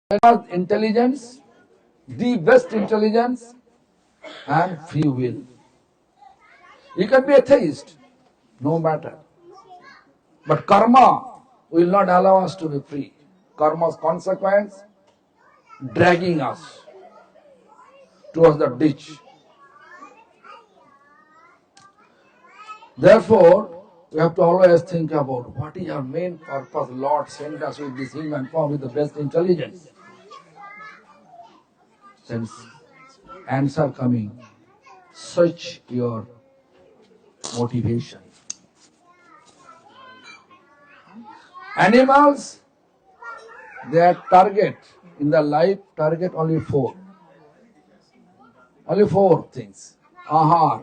Intelligence, the best intelligence, and free will. You can be atheist, no matter. But karma will not allow us to be free. Karma's consequence dragging us towards the ditch. Therefore, we have to always think about what is our main purpose. Lord sent us with this human form with the best intelligence. Since answer coming, search your motivation. Animals, their target in the life target only four. Only four things. Ahar.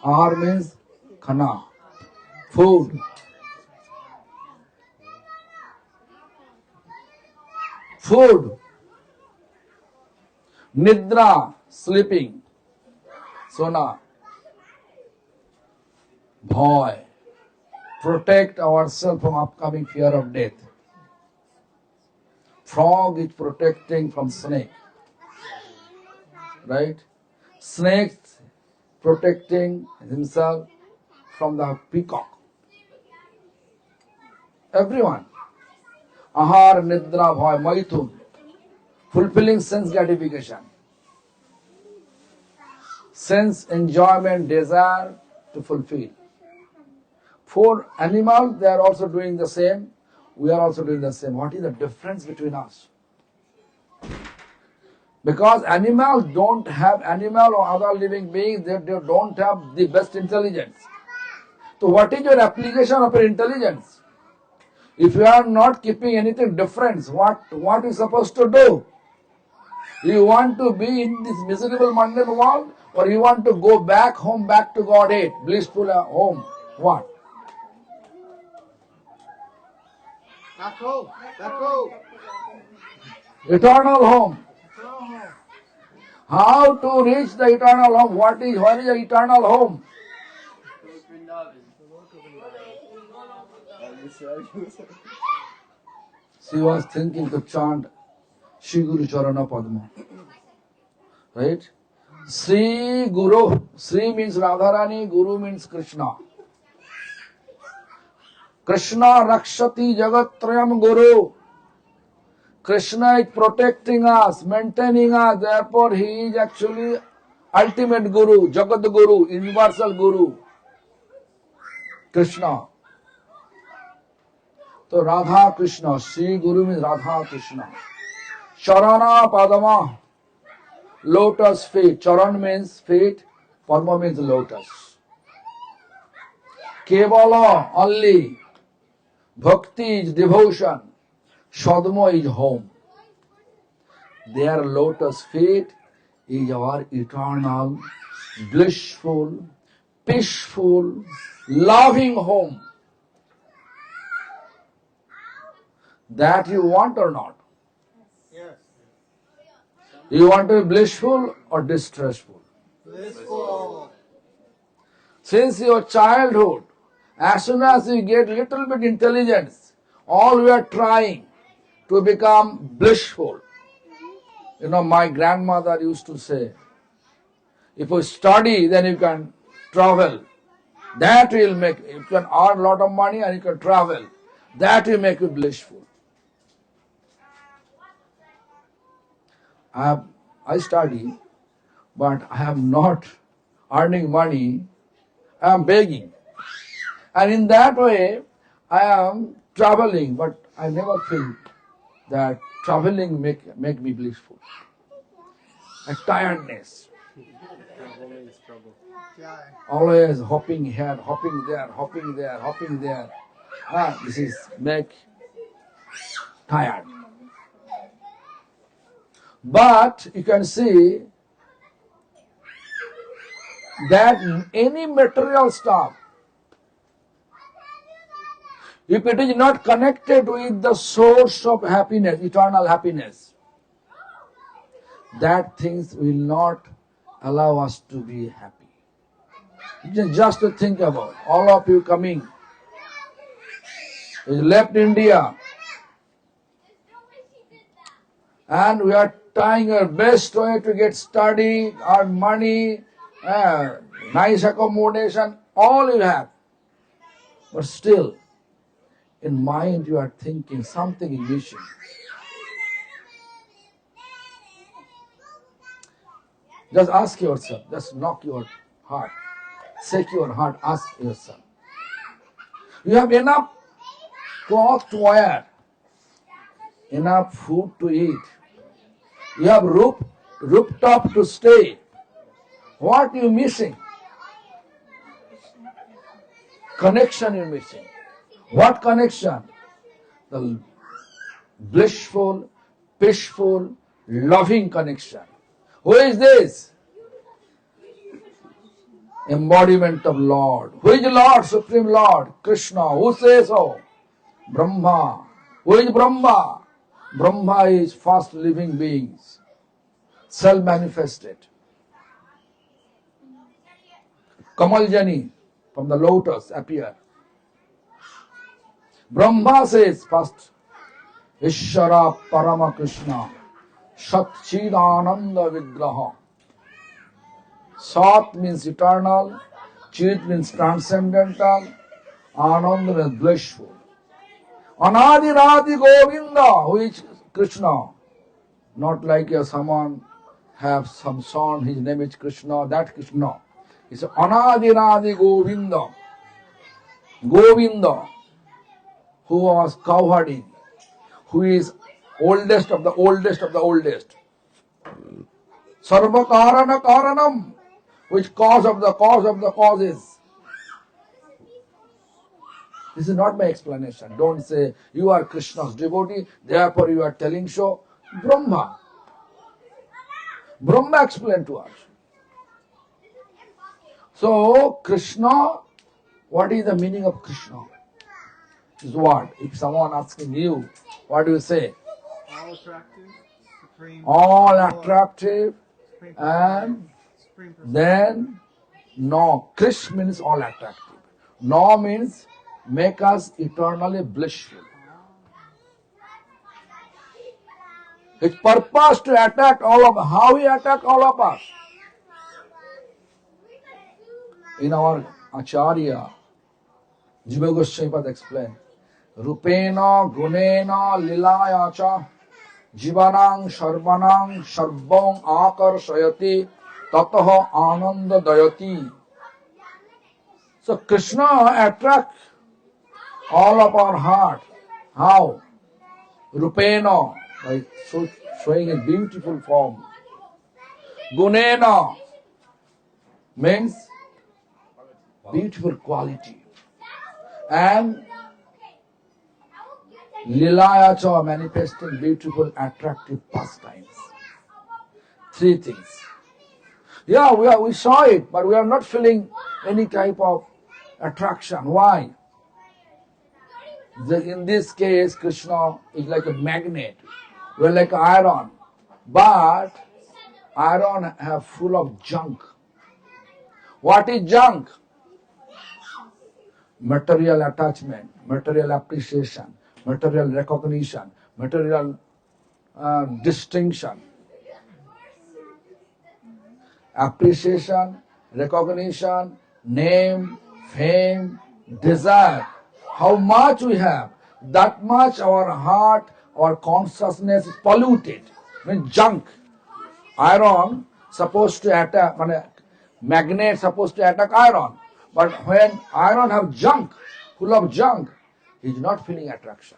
Ahar means khana, food. Food. Nidra, sleeping. Sona. Bhoy. Protect ourselves from upcoming fear of death. Frog is protecting from snake. Right? Snake protecting himself from the peacock. Everyone. Ahar, Nidra, Bhoy, Maithun. Fulfilling sense gratification. Sense enjoyment, desire to fulfill. For animals, they are also doing the same. We are also doing the same. What is the difference between us? Because animals don't have, animal or other living beings, they don't have the best intelligence. So what is your application of your intelligence? If you are not keeping anything different, what are you supposed to do? You want to be in this miserable mundane world, or you want to go back home, back to Godhead, blissful home? What? Back home. Back home. Eternal home. How to reach the eternal home? Where is the eternal home? She was thinking to chant Shri Guru Charana Padma. Right? Sri Guru. Sri means Radharani, Guru means Krishna. Krishna Rakshati Jagattrayam Guru. Krishna is protecting us, maintaining us. Therefore, he is actually ultimate Guru, Jagat Guru, universal Guru. Krishna. So Radha Krishna, Sri Guru means Radha Krishna. Charana Padma, lotus feet. Charan means feet, Padma means lotus. Kevala, only. Bhakti is devotion. Sadma is home. Their lotus feet is our eternal, blissful, peaceful, loving home. That you want or not? Yes. You want to be blissful or distressful? Blissful. Since your childhood, as soon as you get little bit intelligence, all we are trying to become blissful. You know, my grandmother used to say, if you study, then you can travel. That will make, you can earn a lot of money and you can travel. That will make you blissful. I study, but I am not earning money. I am begging. And in that way, I am traveling, but I never feel that traveling make me blissful. A tiredness. Always hopping here, hopping there, hopping there, hopping there. This is make tired. But you can see that any material stuff, if it is not connected with the source of happiness, eternal happiness, that things will not allow us to be happy. Just to think about, all of you coming, you left India and we are trying our best way to get study, earn money, nice accommodation, all you have. But still, in mind you are thinking something is missing. Just ask yourself, just knock your heart, shake your heart, ask yourself. You have enough cloth to wear, enough food to eat. You have rooftop to stay. What are you missing? Connection you're missing. What connection? The blissful, peaceful, loving connection. Who is this? Embodiment of Lord. Who is the Lord, Supreme Lord? Krishna. Who says so? Brahma. Who is Brahma? Brahma is first living beings, self-manifested. Kamaljani from the lotus appear. Brahma says first, Ishvara Parama Krishna, Satchidananda Vigraha. Sat means eternal, Chit means transcendental, Ananda means blissful. Anadi Radhi Govinda, who is Krishna. Not like someone have some son, his name is Krishna, that Krishna. It's Anadi Radhi Govinda. Govinda, who was cowherding, who is oldest of the oldest of the oldest. Sarva Karana Karanam, which cause of the causes. This is not my explanation. Don't say you are Krishna's devotee, therefore you are telling so. Brahma. Brahma explained to us. So, Krishna, what is the meaning of Krishna? Is what? If someone asking you, what do you say? All attractive, supreme. All Lord, attractive, supreme and supreme person. then no. Krish means all attractive. No means make us eternally blissful. His purpose to attack all of us. How he attacked all of us? In our Acharya, Jiva Goswami explained, Rupena Gunena Lilayacha Jivanang Sarvanang Sarvam Akarshayati Tataha Ananda Dayati. So Krishna attracts all of our heart. How? Rupena, by showing a beautiful form. Gunena means beautiful quality. And Lilayacha, manifesting beautiful, attractive pastimes. Three things. Yeah, we saw it, but we are not feeling any type of attraction. Why? In this case, Krishna is like a magnet. We are like iron. But iron have full of junk. What is junk? Material attachment, material appreciation, material recognition, material distinction. Appreciation, recognition, name, fame, desire. How much we have, that much our heart, our consciousness is polluted. Means junk. Iron supposed to attack, magnet supposed to attack iron. But when iron have junk, full of junk, he is not feeling attraction.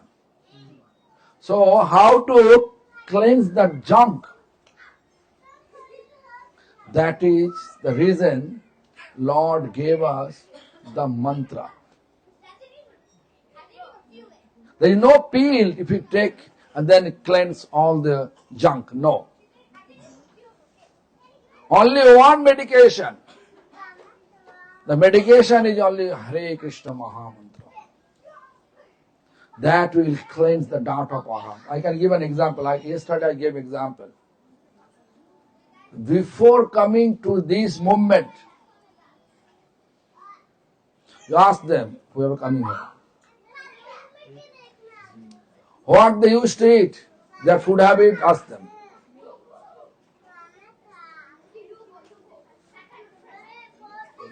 So how to cleanse that junk? That is the reason Lord gave us the mantra. There is no pill if you take and then cleanse all the junk. No. Only one medication. The medication is only Hare Krishna Mahamantra. That will cleanse the doubt of our heart. I can give an example. Yesterday I gave example. Before coming to this movement, you ask them, whoever coming here, what they used to eat. Their food habit, ask them.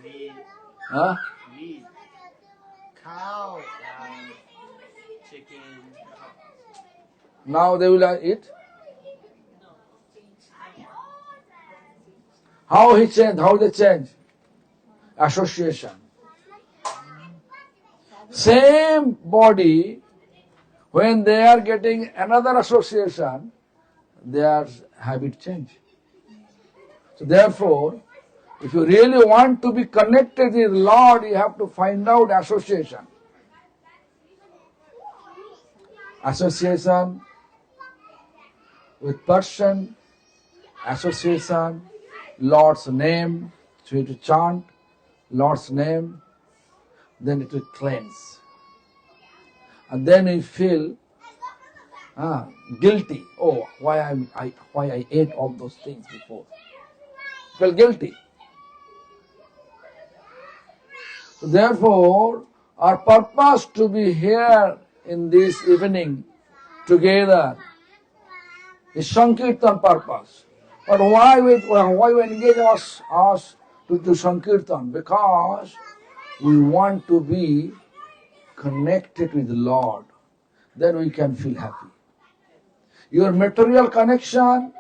Meat. Huh? Meat. Cow. Chicken. Now they will eat. How he changed? How they change? Association. Same body, when they are getting another association, their habit change. So therefore, if you really want to be connected with Lord, you have to find out association. Association with person, association, Lord's name, so you have to chant Lord's name, then it will cleanse. And then you feel guilty. Oh, why I ate all those things before. Feel guilty. So therefore, our purpose to be here in this evening together is Sankirtan purpose. But why we engage us to Sankirtan? Because we want to be connected with the Lord. Then we can feel happy. Your material connection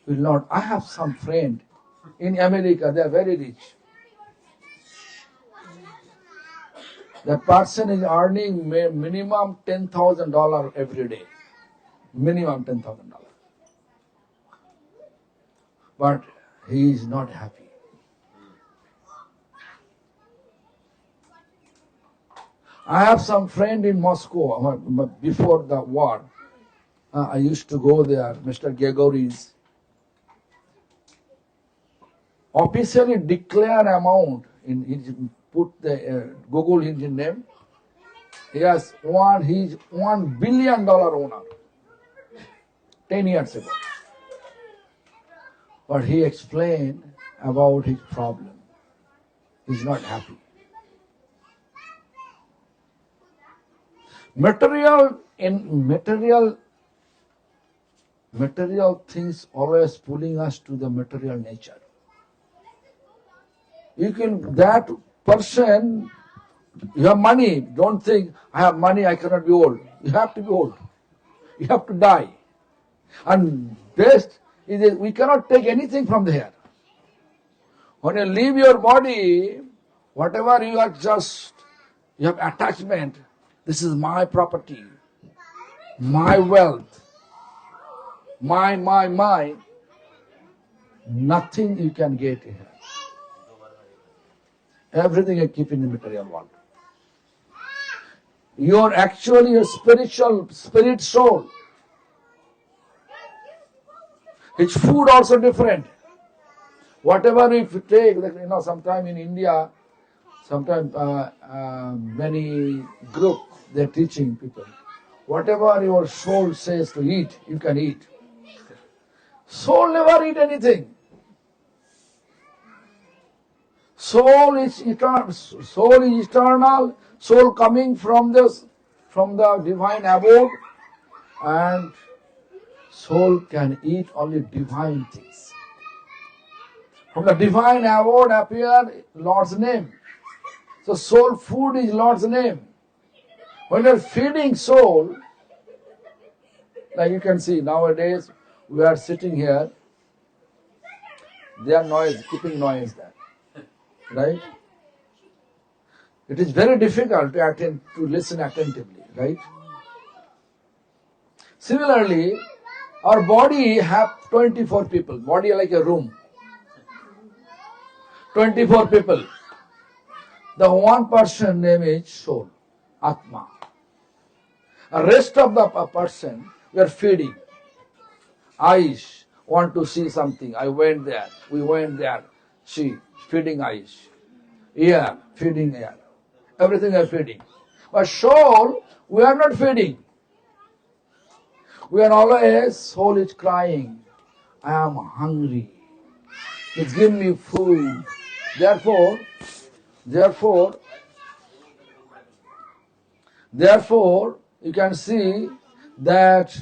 will not. I have some friend in America, they are very rich. That person is earning minimum $10,000 every day. Minimum $10,000. But he is not happy. I have some friend in Moscow before the war. I used to go there, Mr. Gregori's. Officially declare amount, put the Google engine name. He's $1 billion owner 10 years ago. But he explained about his problem. He's not happy. Material things always pulling us to the material nature. That person, you have money, don't think, I have money, I cannot be old. You have to be old. You have to die. And best is that we cannot take anything from there. When you leave your body, whatever you have attachment, this is my property, my wealth, my, nothing you can get here. Everything you keep in the material world. You're actually a spirit soul. Its food also different. Whatever if you take, sometime in India, many group, they're teaching people. Whatever your soul says to eat, you can eat. Soul never eat anything. Soul is eternal. Soul coming from the divine abode, and soul can eat only divine things. From the divine abode appear Lord's name. So soul food is Lord's name. When you're feeding soul, like you can see nowadays, we are sitting here, they are keeping noise there. Right? It is very difficult to listen attentively, right? Similarly, our body have 24 people. Body like a room. 24 people. The one person name is soul, Atma. The rest of the person, we are feeding. Eyes want to see something. I went there. We went there. See, feeding eyes. Ear, feeding ear. Everything are feeding. But soul, we are not feeding. We are always, soul is crying. I am hungry. Please give me food. Therefore, you can see that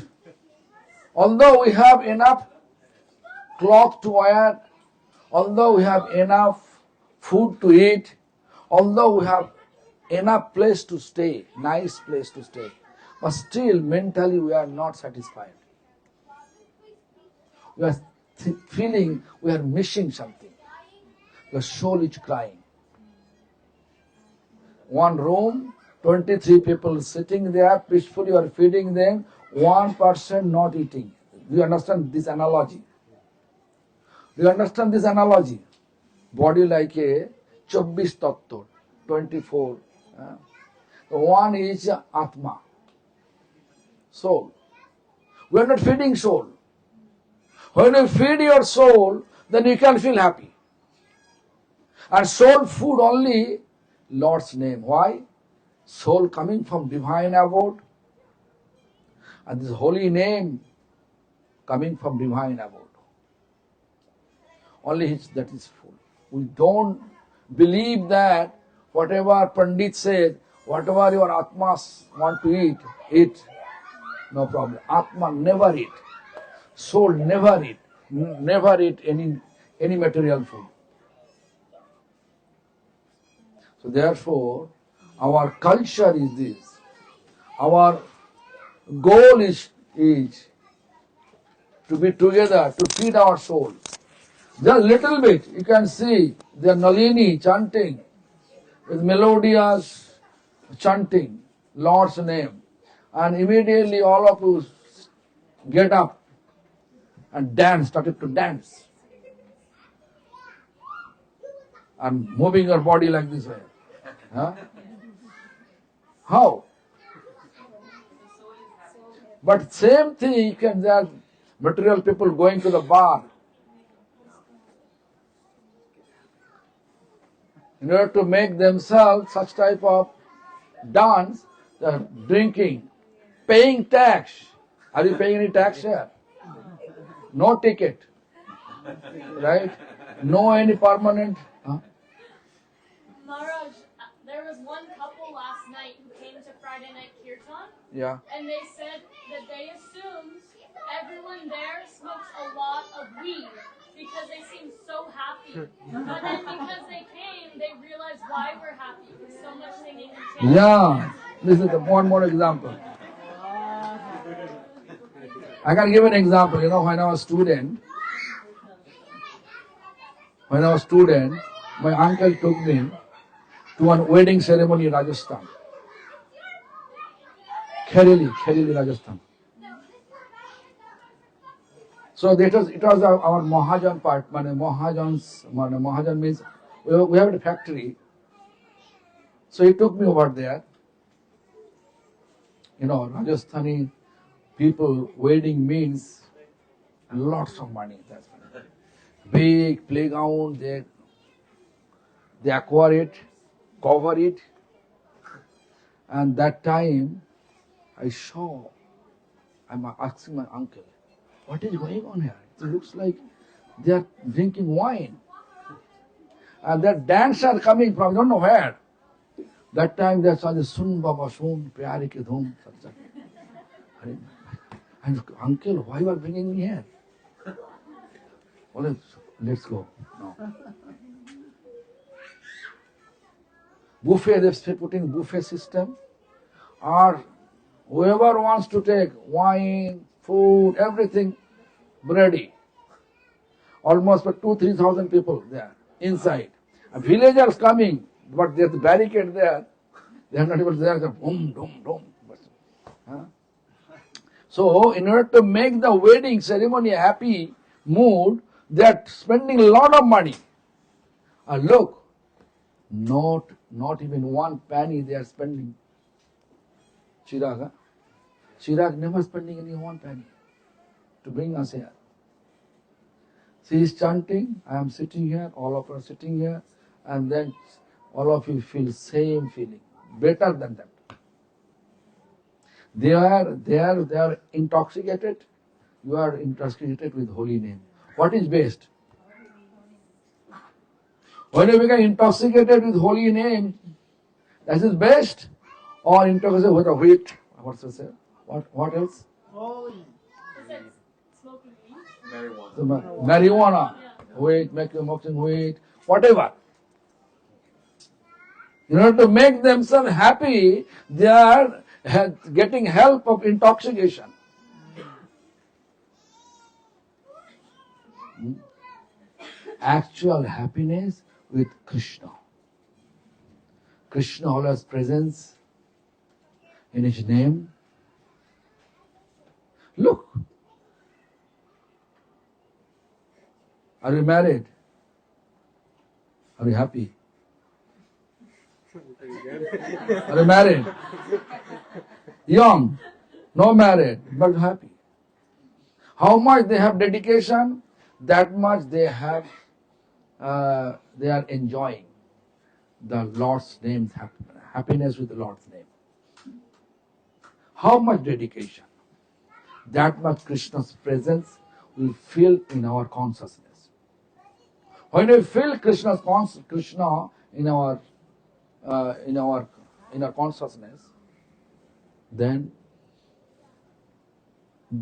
Although we have enough cloth to wear, although we have enough food to eat, although we have enough place to stay, nice place to stay, but still mentally we are not satisfied. We are feeling we are missing something. Your soul is crying. One room, 23 people sitting there, peacefully you are feeding them, one person not eating. Do you understand this analogy? Do you understand this analogy? Body like a 24 tattva, 24. One is Atma, soul. We are not feeding soul. When you feed your soul, then you can feel happy. And soul food only Lord's name. Why? Soul coming from divine abode, and this holy name coming from divine abode. Only that is full. We don't believe that whatever Pandit said, whatever your Atmas want to eat, no problem. Atma never eat. Soul never eat. Never eat any material food. So therefore, our culture is this. Our goal is to be together, to feed our soul. Just little bit, you can see the Nalini chanting with melodious chanting Lord's name, and immediately all of you get up and dance, started to dance, and moving your body like this way. Huh? How? But same thing you can have material people going to the bar. In order to make themselves such type of dance, they're drinking, paying tax. Are you paying any tax here? No ticket. Right? No any permanent. Huh? Maharaj, there was one couple last night who came to Friday night kirtan, Yeah. and they said that they assumed everyone there smokes a lot of weed because they seem so happy. But then because they came, they realized why we're happy with so much singing and chanting. Yeah. This is one more example. I can give an example. You know, when I was student, my uncle took me to a wedding ceremony in Rajasthan. Khareli, Rajasthan. So it was our Mahajan part. Mahajan means we have a factory. So he took me over there. You know, Rajasthani people, wedding means lots of money. That's why. Big playground, they acquire it, cover it. And that time, I'm asking my uncle, what is going on here? It looks like they are drinking wine. And that dancers coming from, I don't know where. That time they saw the Sun Baba Sun, Pyari Ki Dhum. And uncle, why you are bringing me here? Well, let's go. No. Buffet, they're putting buffet system. Or whoever wants to take wine, food, everything ready. Almost for 2,000-3,000 people there inside. And villagers coming, but there's the barricade there. They are not able to there. Boom, boom, boom. Huh? So, in order to make the wedding ceremony a happy mood, they are spending a lot of money. And look, not even one penny they are spending. Chirag never spending any one penny to bring us here. She is chanting, I am sitting here, all of us are sitting here, and then all of you feel same feeling, better than that. They are intoxicated. You are intoxicated with holy name. What is best? When you become intoxicated with holy name, that is best, or intoxicated with a wheat. What's it say? What else? Holy. Marijuana. Marijuana, weed, smoking weed, whatever. In order to make themselves happy, they are getting help of intoxication. Actual happiness with Krishna. Krishna always presence in his name. Look. Are you married? Are you happy? Are you married? Young, no married, but happy. How much they have dedication, that much they have. They are enjoying the Lord's name, happiness with the Lord's name. How much dedication, that much Krishna's presence will feel in our consciousness. When we feel Krishna in our consciousness, then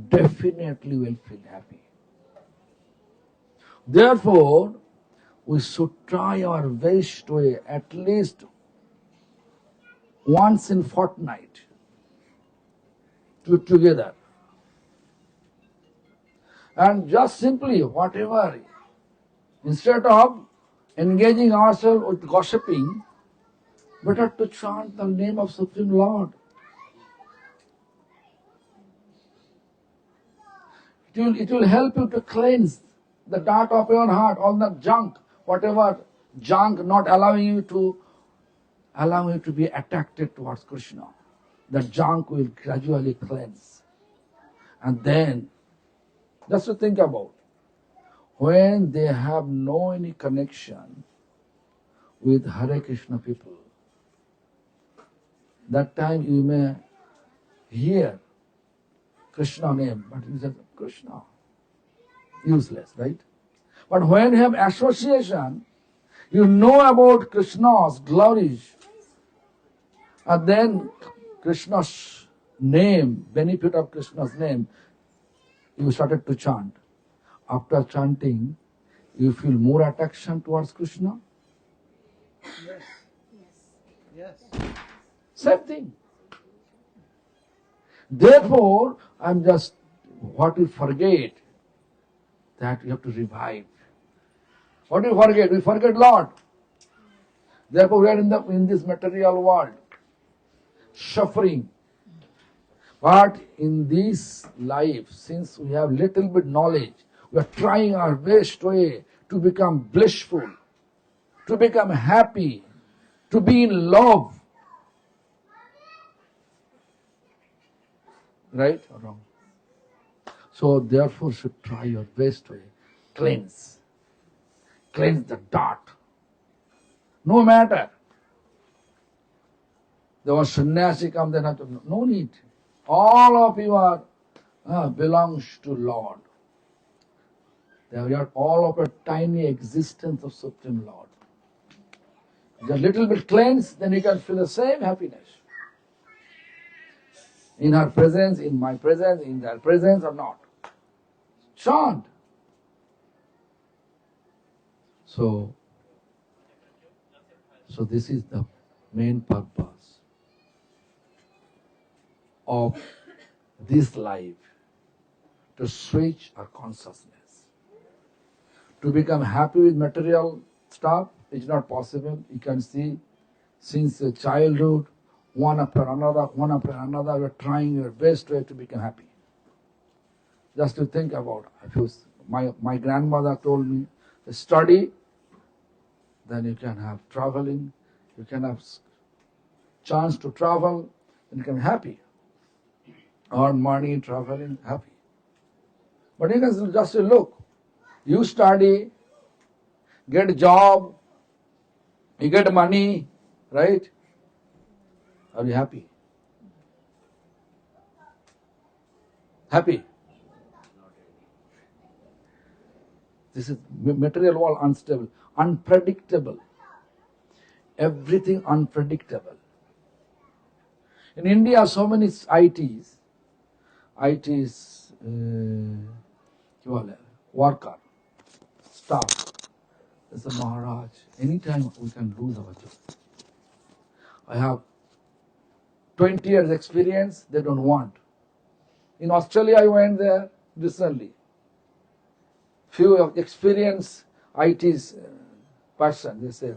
definitely will feel happy. Therefore, we should try our best way at least once in fortnight to together. And just simply whatever, instead of engaging ourselves with gossiping, better to chant the name of Supreme Lord. It will help you to cleanse the dirt of your heart, all the junk, whatever junk not allowing you to be attracted towards Krishna. The junk will gradually cleanse. And then, just to think about, when they have no any connection with Hare Krishna people, that time you may hear Krishna name, but you say Krishna, useless, right? But when you have association, you know about Krishna's glories, and then Krishna's name, benefit of Krishna's name, you started to chant. After chanting, you feel more attraction towards Krishna? Yes. Same thing. Therefore, what we forget, that we have to revive. What do we forget? We forget Lord. Therefore, we are in this material world, suffering. But in this life, since we have little bit knowledge, we are trying our best way to become blissful, to become happy, to be in love. Right or wrong? So therefore should try your best way. Cleanse. Cleanse the dirt. No matter. There was sannyasi come, then have to, no need. All of you are belongs to Lord. They are all of a tiny existence of Supreme Lord. Just little bit cleanse, then you can feel the same happiness. In her presence, in my presence, in their presence or not. Chant. So this is the main purpose of this life, to switch our consciousness. To become happy with material stuff is not possible. You can see since childhood, one after another, we are trying your best way to become happy. Just to think about, my grandmother told me, study, then you can have traveling, you can have chance to travel, then you can be happy. Earn money, traveling, happy. But you can just look, you study, get a job, you get money, right? Are you happy? Happy? This is material world unstable, unpredictable. Everything unpredictable. In India, so many ITs, worker, staff. They said, Maharaj, anytime we can lose our job. I have 20 years experience, they don't want. In Australia, I went there recently. Few of experienced IT person, they say,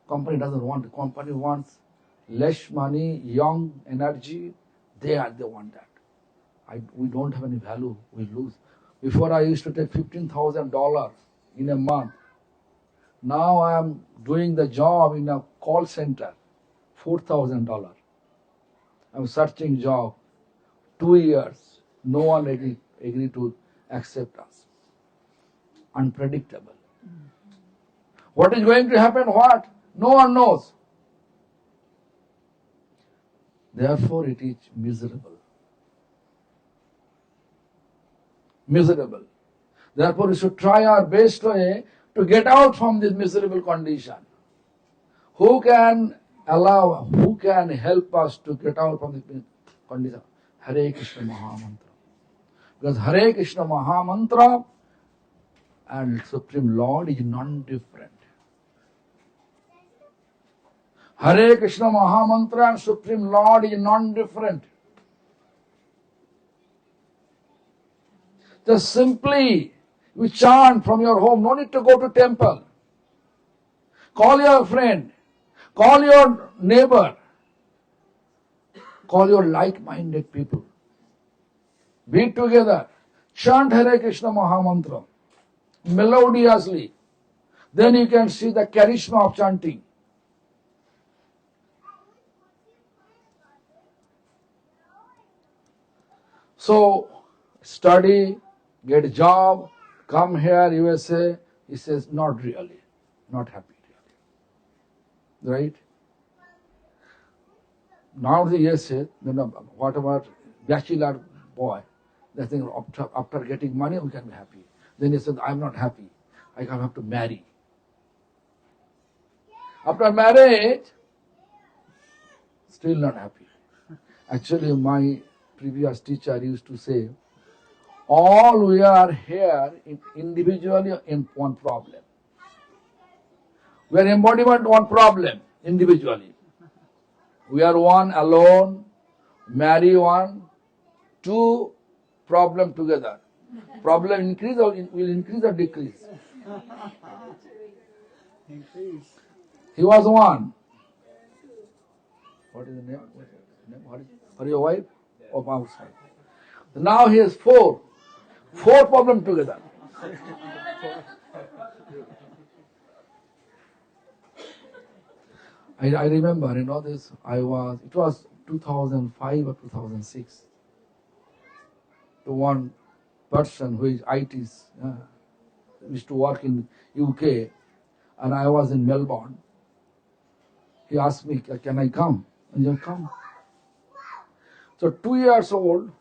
company doesn't want, the company wants less money, young energy, they want that. We don't have any value, we lose. Before I used to take $15,000 in a month. Now I am doing the job in a call center, $4,000. I'm searching job, 2 years, no one agreed to accept us. Unpredictable. What is going to happen? What? No one knows. Therefore it is miserable. Miserable. Therefore we should try our best way to get out from this miserable condition. Who can help us to get out from this condition? Hare Krishna Mahamantra. Because Hare Krishna Mahamantra and Supreme Lord is non-different. Hare Krishna Mahamantra and Supreme Lord is non-different. Just simply you chant from your home, no need to go to temple. Call your friend, call your neighbor, call your like-minded people. Be together, chant Hare Krishna Mahamantra melodiously. Then you can see the charisma of chanting. So, study, get a job, come here, USA. He says, not really, not happy really. Right? Now the USA, what about bachelor boy? They think after getting money we can be happy. Then he said, I'm not happy. I have to marry. After marriage, still not happy. Actually, my previous teacher used to say, all we are here individually in one problem. We are embodiment one problem individually. We are one alone, marry one, two problem together. Problem increase or will increase or decrease? Increase. He was one. What is the name? What is your wife? Of outside. Now he has four. Four problems together. I remember, this, it was 2005 or 2006. The one person who is IT, used to work in UK, and I was in Melbourne. He asked me, can I come? And I come. So 2 years old,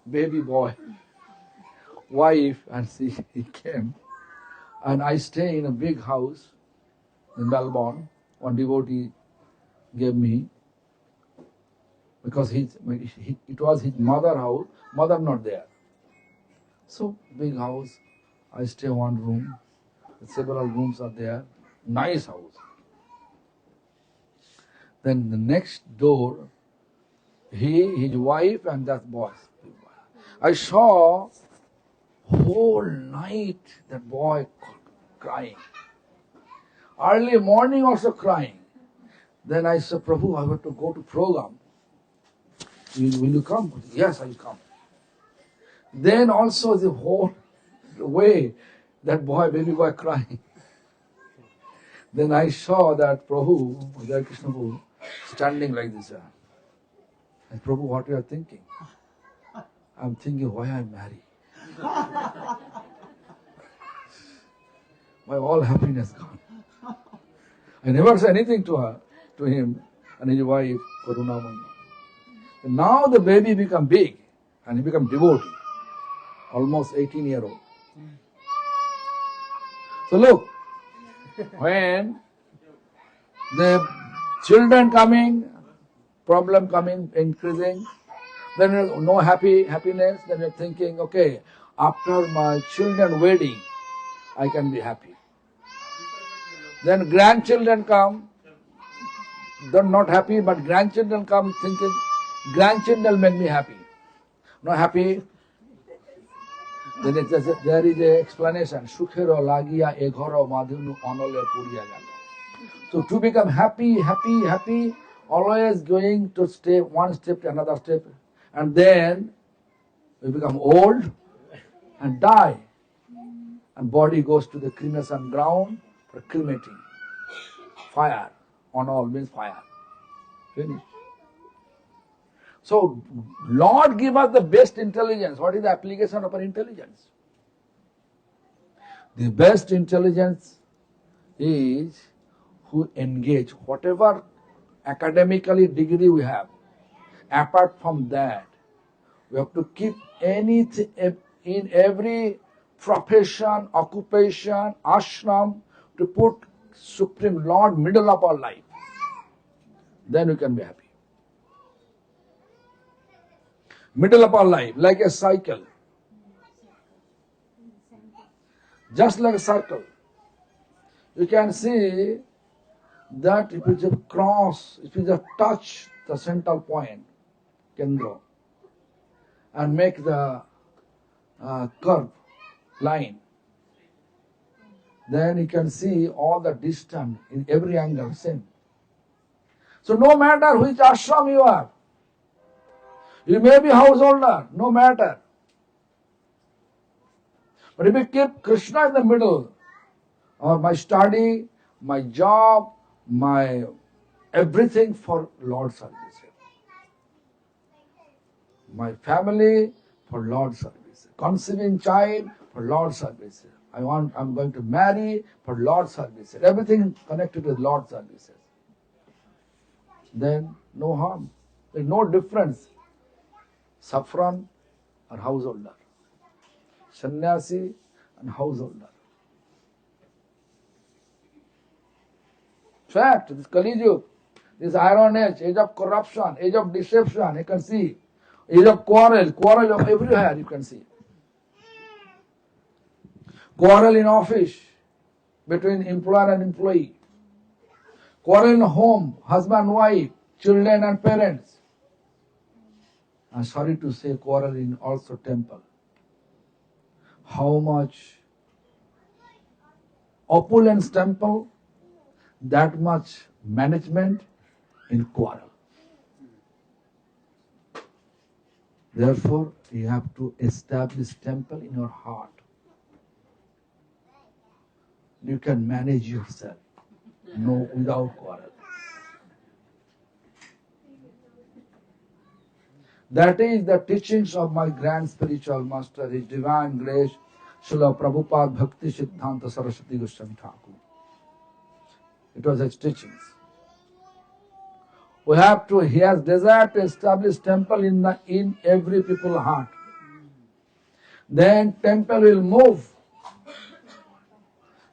baby boy, wife, and he came. And I stay in a big house in Melbourne. One devotee gave me, because it was his mother house, mother not there. So big house, I stay one room, several rooms are there, nice house. Then the next door, his wife and that boy. I saw whole night that boy crying. Early morning also crying. Then I said, Prabhu, I have to go to program. Will you come? Yes, I will come. Then also the whole way that baby boy crying. Then I saw that Prabhu, Jai Krishna Prabhu, standing like this. And Prabhu, what you are thinking? I'm thinking why I marry. My all happiness gone. I never said anything to him and his wife, Karunamani. And now the baby become big and he become devotee, almost 18-year-old. So look, when the children coming, problem coming, increasing, then no happiness, then you're thinking, okay, after my children wedding, I can be happy. Then grandchildren come, they're not happy, but grandchildren come thinking, grandchildren make me happy. Not happy. Then there is a explanation. Sukhero lagia eghoro madhunu onole puriya gala. So to become happy, always going to step one step to another step, and then we become old and die, and body goes to the cremation ground for cremating. Fire on all means fire. Finished. So Lord give us the best intelligence. What is the application of our intelligence? The best intelligence is who engage whatever academically degree we have. Apart from that, we have to keep anything in every profession, occupation, ashram, to put Supreme Lord middle of our life. Then we can be happy. Middle of our life, like a cycle. Just like a circle. You can see that if you just cross, if you just touch the central point, Kendra, and make the curve line, then you can see all the distance in every angle same. So no matter which ashram you are, you may be householder, no matter. But if you keep Krishna in the middle, or my study, my job, my everything for Lord's service. My family for Lord's service. Conceiving child for Lord's service. I'm going to marry for Lord's service. Everything connected with Lord's services. Then no harm. There's no difference. Saffron or householder. Sannyasi and householder. Fact, this Kali Yuga, this Iron Age of corruption, age of deception, you can see. Age of quarrel of everywhere you can see. Quarrel in office between employer and employee. Quarrel in home, husband, wife, children and parents. I'm sorry to say, quarrel in also temple. How much opulence temple, that much management in quarrel. Therefore, you have to establish temple in your heart. You can manage yourself, no, without quarrel. That is the teachings of my grand spiritual master, His Divine Grace, Srila Prabhupada Bhakti Siddhanta Saraswati Goswami Thakur. It was his teachings. He has desired to establish temple in every people's heart. Then temple will move.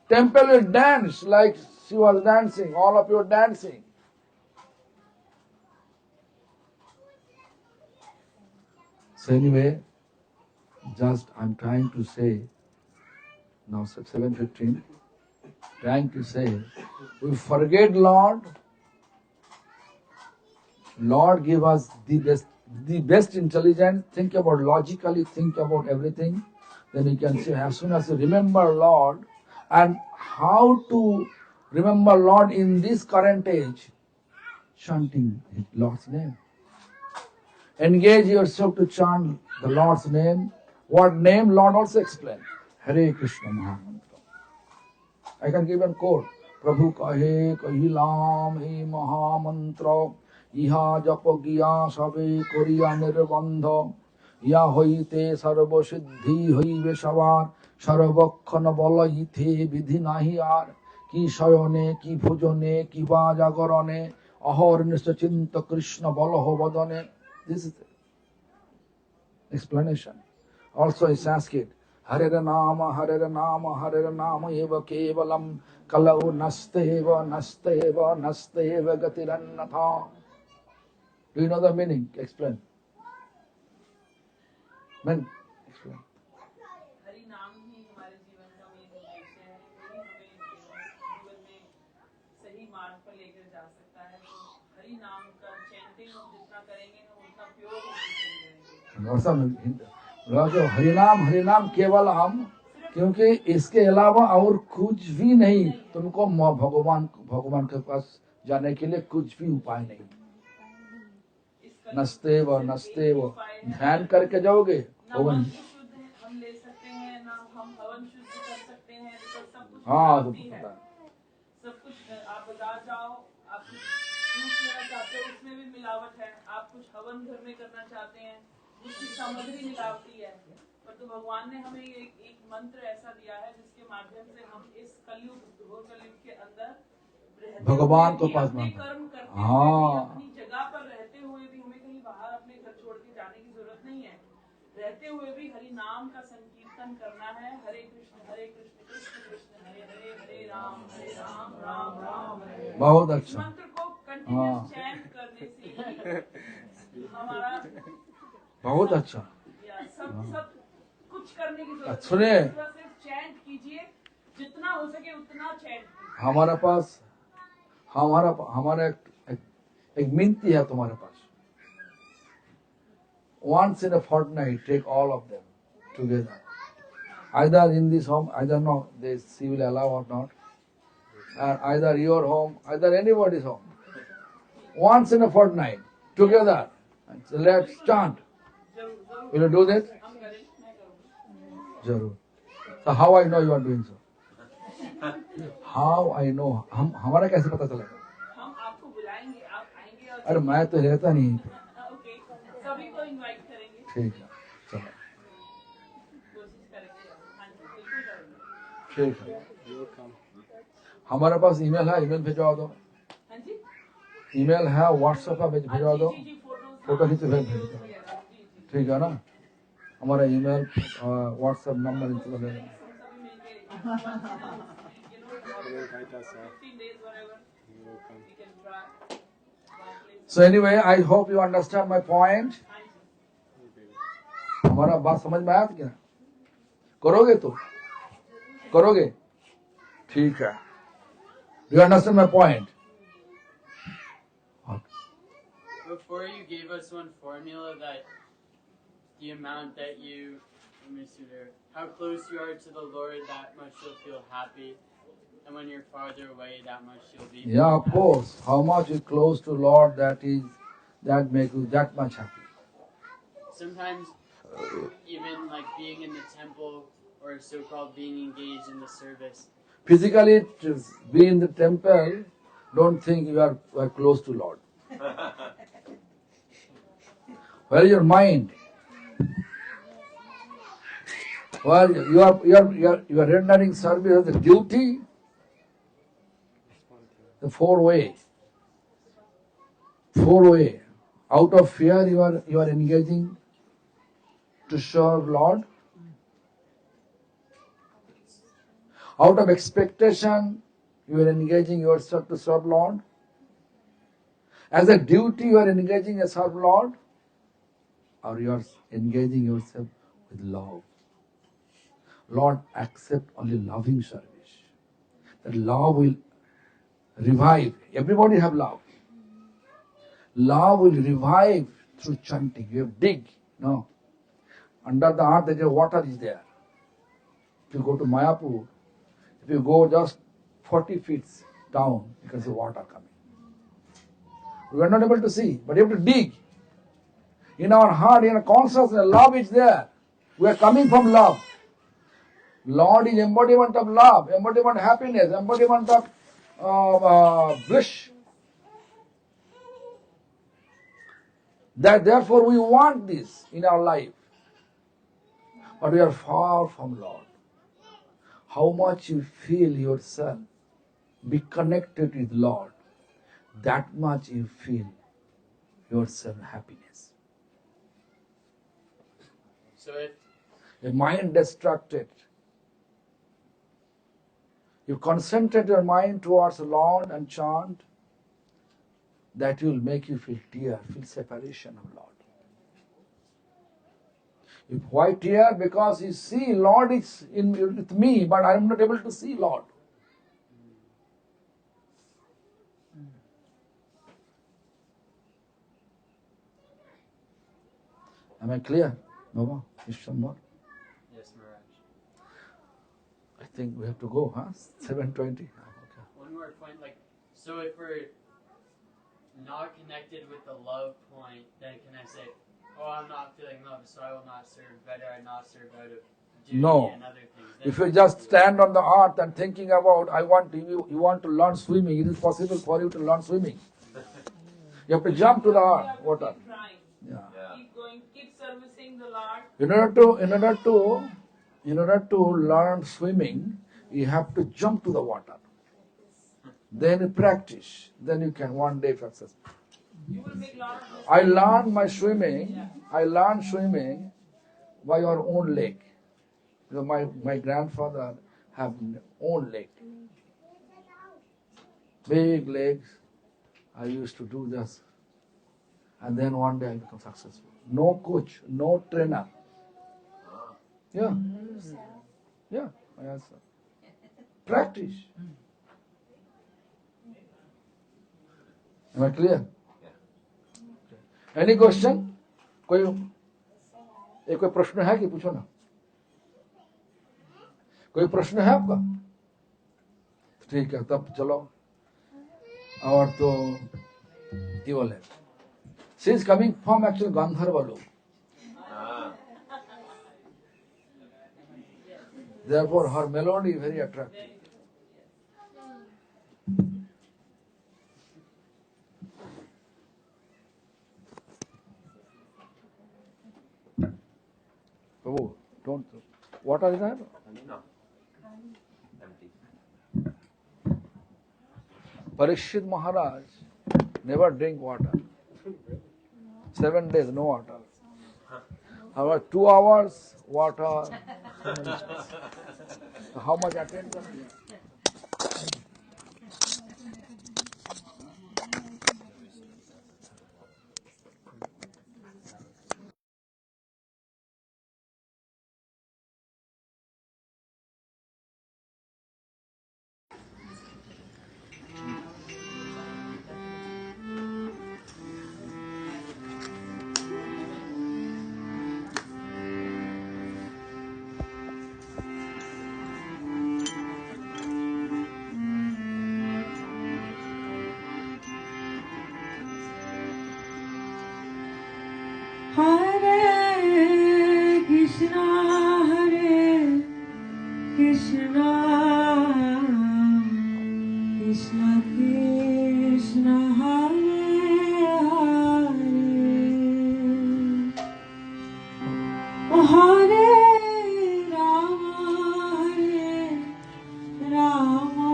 Temple will dance like she was dancing, all of you are dancing. So anyway, just I'm trying to say, now 7:15, trying to say, we forget Lord. Lord give us the best intelligence, think about logically, think about everything. Then you can say, as soon as you remember Lord, and how to remember Lord in this current age, chanting Lord's name. Engage yourself to chant the Lord's name. What name? Lord also explained. Hare Krishna Mahamantra. I can give a quote. Prabhu kahe kahilam he Mahamantra. Iha japa giya sabe koriya nirbandha. Ya hoite sarva siddhi hoibe savar. Sarvakhana bala ite vidhi nahi ar. Ki sayone, ki bhojane, ki va jagarane. Ahar nisachinta Krishna balaho vadane. This is the explanation. Also in Sanskrit, Harera Nama eva kevalam kalau nasteva gatirannatha. Do you know the meaning? Explain. Men, explain. लेकर जा सकता है। तो हरि नाम का chanting हम जितना करेंगे हम उतना प्योर होते जो हरिनाम केवल हम, क्योंकि इसके अलावा और कुछ भी नहीं, तुमको भगवान के पास जाने के लिए कुछ भी उपाय नहीं। नस्ते व ध्यान करके जाओगे होगा नहीं। हम ले सकते हैं ना, हम हवन शुद्ध कर सकते हैं, सब कुछ हाँ तो मिलावटी है। पता है। सब कुछ आप बाजार जाओ, आप कुछ जूस लेना चाहते हो उसमें भी मिलावट है, आप कुछ हवन घर में करना चाहते हैं उसकी सामग्री मिलावटी है। पर तो भगवान ने हमें एक मंत्र ऐसा दिया है जिसके माध्यम से हम इस कलयुग घोर कलयुग के अंदर भगवान को पास अपने में। कर्म करते हाँ। हुए भी, अपनी जगह पर रहते हुए भी, हमें कहीं बाहर अपने घर छोड़ के जाने की जरूरत नहीं है। रहते हुए भी हरि नाम का संकीर्तन करना है। हरे कृष्ण कृष्ण कृष्ण हरे हरे, हरे राम राम राम हरे हरे। बहुत अच्छा। मंत्र को कंटिन्यूअस चैंट करने से हमारा बहुत अच्छा। सब कुछ करने की जरूरत सुनिए, सिर्फ चैंट कीजिए, जितना हो सके उतना चैंट कीजिए। हमारा एक मिनती है तुम्हारे पास। Once in a fortnight, take all of them together. Either in this home, I don't know, she will allow or not. And either your home, either anybody's home. Once in a fortnight, together. And so let's chant. Will you do that? Jarur. So how I know you are doing so? How I know? हमारा कैसे पता चलेगा? हम आपको बुलाएंगे, आप आएंगे और अरे मैं तो रहता नहीं। ओके, सभी को इनवाइट करेंगे। ठीक है, चलो कोशिश करेंगे। हाँ जी, बिल्कुल करेंगे। ठीक है। हमारे पास ईमेल है, ईमेल भिजवा दो। हाँ जी, ईमेल है, व्हाट्सएप पे भिजवा दो। जी, फोटो खींच के भेज दो। ठीक है ना? हमारा ईमेल व्हाट्सएप नंबर इनको दे देना। So anyway, I hope you understand my point. हमारा बात समझ में आया क्या? करोगे तो? करोगे? ठीक है। Do you understand my point? Before you gave us one formula that the amount that you, let me see there, how close you are to the Lord, that much you'll feel happy. And when you're farther away, that much you'll be. Yeah, of course. How much is close to Lord, that make you that much happy. Sometimes, even like being in the temple or so-called being engaged in the service. Physically, to be in the temple, don't think you are close to Lord. Where is your mind? Well, you are rendering service as a duty. The four-way. Out of fear, you are engaging to serve Lord. Out of expectation, you are engaging yourself to serve Lord. As a duty, you are engaging to serve Lord, or you are engaging yourself with love. Lord accept only loving service. That love will revive. Everybody have love. Love will revive through chanting. You have dig. No. Under the earth there is water is there. If you go to Mayapur, if you go just 40 feet down, you can see water coming. We are not able to see, but you have to dig. In our heart, in our consciousness, love is there. We are coming from love. Lord is embodiment of love, embodiment of happiness, embodiment of bliss. Therefore we want this in our life. But we are far from Lord. How much you feel yourself be connected with Lord, that much you feel yourself happiness. So if The mind distracted, you concentrate your mind towards the Lord and chant, that will make you feel tear, feel separation of Lord. If why tear? Because you see Lord is with me, but I am not able to see Lord. Am I clear? Baba, Vishwambar? Yes, Maharaj. I think we have to go, huh? 7:20. Okay. One more point, like, so if we're not connected with the love point, then can I say, oh, I'm not feeling love, so I will not serve, better I not serve out of duty No. and other things. Then If you just stand on the earth and thinking about, you want to learn swimming, it is possible for you to learn swimming. You have to jump to the earth, water. Keep trying. Yeah. Keep going. Keep servicing the Lord. In order to learn swimming, you have to jump to the water. Then you practice. Then you can one day success. You will make a lot of mistakes. I learned swimming by our own lake. You know, my grandfather have own lake. Big lakes. I used to do this. And then one day I become successful. No coach, no trainer. Yeah. Yeah, I answer. Practice. Am I clear? Any question? कोई प्रश्न है कि पूछो ना? कोई प्रश्न है आपका? ठीक है, तब चलो. और तो কি বলে? She is coming from actually Gandharva look. Therefore, her melody is very attractive. Prabhu, don't. Water is there? No. Empty. Parikshit Maharaj never drink water. 7 days, no water. However, 2 hours, water. So how much attention? Hare Krishna, Krishna Krishna, Hare Hare, Hare Rama,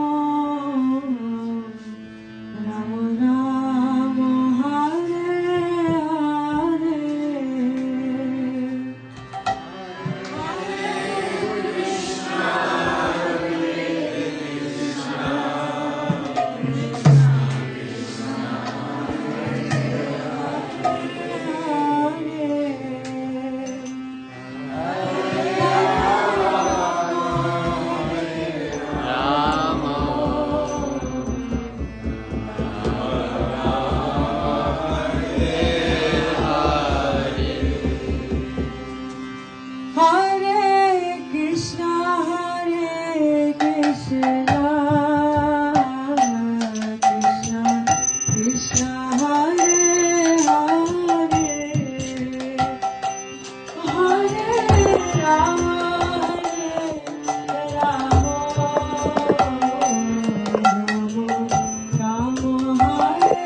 Rama Rama, Hare Hare. Hare Krishna, Krishna Krishna, Hare Hare, Hare Rama, Rama Rama, Hare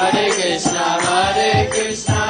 Hare Krishna, Hare Krishna,